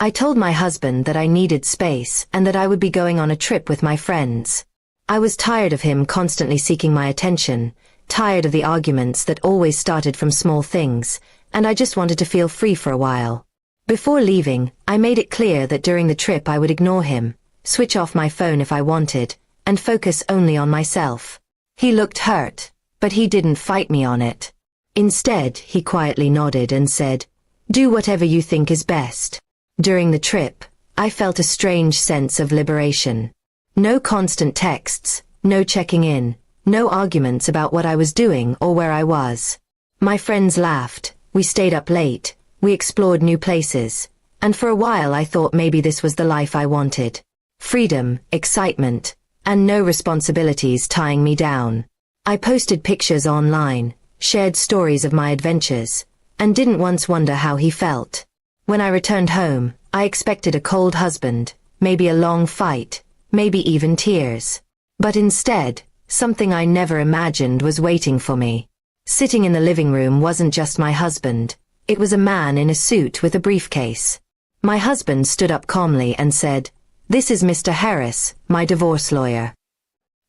I told my husband that I needed space and that I would be going on a trip with my friends. I was tired of him constantly seeking my attention, tired of the arguments that always started from small things, and I just wanted to feel free for a while. Before leaving, I made it clear that during the trip I would ignore him, switch off my phone if I wanted, and focus only on myself. He looked hurt, but he didn't fight me on it. Instead, he quietly nodded and said, "Do whatever you think is best." During the trip, I felt a strange sense of liberation. No constant texts, no checking in, no arguments about what I was doing or where I was. My friends laughed, we stayed up late, we explored new places, and for a while I thought maybe this was the life I wanted. Freedom, excitement, and no responsibilities tying me down. I posted pictures online, shared stories of my adventures, and didn't once wonder how he felt. When I returned home, I expected a cold husband, maybe a long fight, maybe even tears. But instead, something I never imagined was waiting for me. Sitting in the living room wasn't just my husband, it was a man in a suit with a briefcase. My husband stood up calmly and said, "This is Mr. Harris, my divorce lawyer."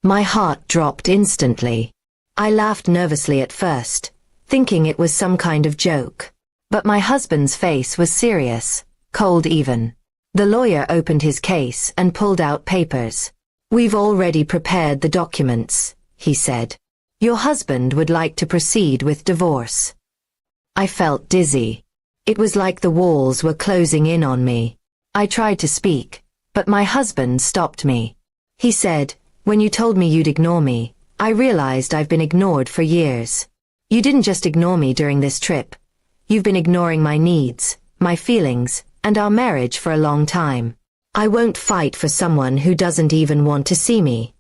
My heart dropped instantly. I laughed nervously at first, thinking it was some kind of joke. But my husband's face was serious, cold even. The lawyer opened his case and pulled out papers. "We've already prepared the documents," he said. "Your husband would like to proceed with divorce." I felt dizzy. It was like the walls were closing in on me. I tried to speak, but my husband stopped me. He said, "When you told me you'd ignore me, I realized I've been ignored for years. You didn't just ignore me during this trip. You've been ignoring my needs, my feelings, and our marriage for a long time. I won't fight for someone who doesn't even want to see me."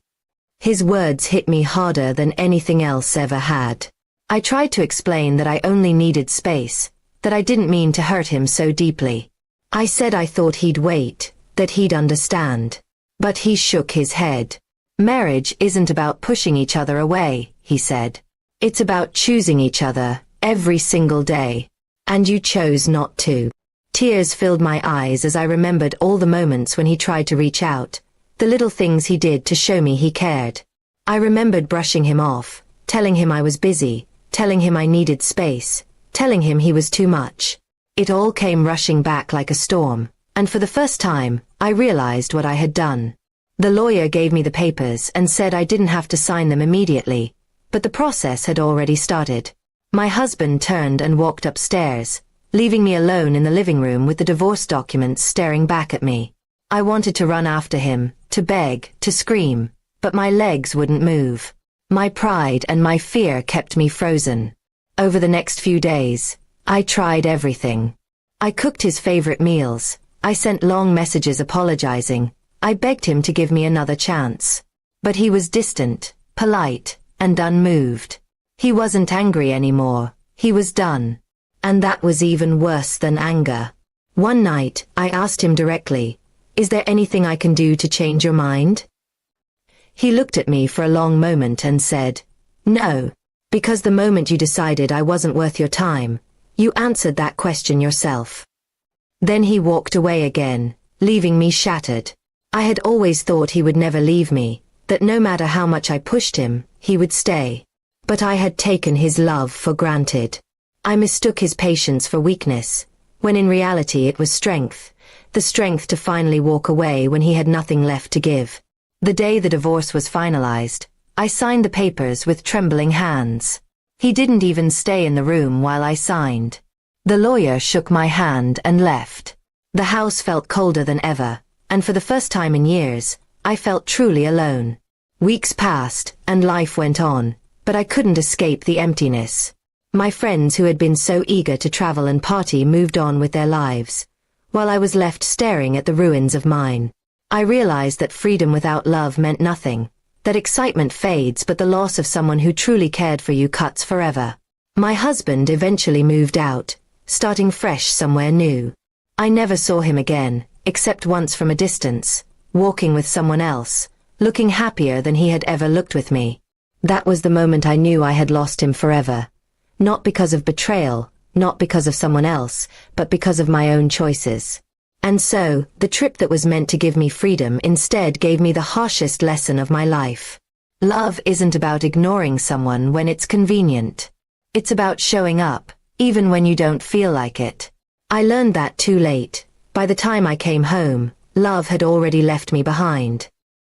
His words hit me harder than anything else ever had. I tried to explain that I only needed space, that I didn't mean to hurt him so deeply. I said I thought he'd wait, that he'd understand. But he shook his head. "Marriage isn't about pushing each other away," he said. "It's about choosing each other, every single day. And you chose not to." Tears filled my eyes as I remembered all the moments when he tried to reach out, the little things he did to show me he cared. I remembered brushing him off, telling him I was busy, telling him I needed space, telling him he was too much. It all came rushing back like a storm, and for the first time, I realized what I had done. The lawyer gave me the papers and said I didn't have to sign them immediately, but the process had already started. My husband turned and walked upstairs, leaving me alone in the living room with the divorce documents staring back at me. I wanted to run after him, to beg, to scream, but my legs wouldn't move. My pride and my fear kept me frozen. Over the next few days, I tried everything. I cooked his favorite meals, I sent long messages apologizing, I begged him to give me another chance. But he was distant, polite, and unmoved. He wasn't angry anymore, he was done. And that was even worse than anger. One night, I asked him directly, "Is there anything I can do to change your mind?" He looked at me for a long moment and said, "No, because the moment you decided I wasn't worth your time, you answered that question yourself." Then he walked away again, leaving me shattered. I had always thought he would never leave me, that no matter how much I pushed him, he would stay. But I had taken his love for granted. I mistook his patience for weakness, when in reality it was strength, the strength to finally walk away when he had nothing left to give. The day the divorce was finalized, I signed the papers with trembling hands. He didn't even stay in the room while I signed. The lawyer shook my hand and left. The house felt colder than ever, and for the first time in years, I felt truly alone. Weeks passed, and life went on, but I couldn't escape the emptiness. My friends who had been so eager to travel and party moved on with their lives, while I was left staring at the ruins of mine. I realized that freedom without love meant nothing, that excitement fades but the loss of someone who truly cared for you cuts forever. My husband eventually moved out, starting fresh somewhere new. I never saw him again, except once from a distance, walking with someone else, looking happier than he had ever looked with me. That was the moment I knew I had lost him forever. Not because of betrayal, not because of someone else, but because of my own choices. And so, the trip that was meant to give me freedom instead gave me the harshest lesson of my life. Love isn't about ignoring someone when it's convenient. It's about showing up, even when you don't feel like it. I learned that too late. By the time I came home, love had already left me behind.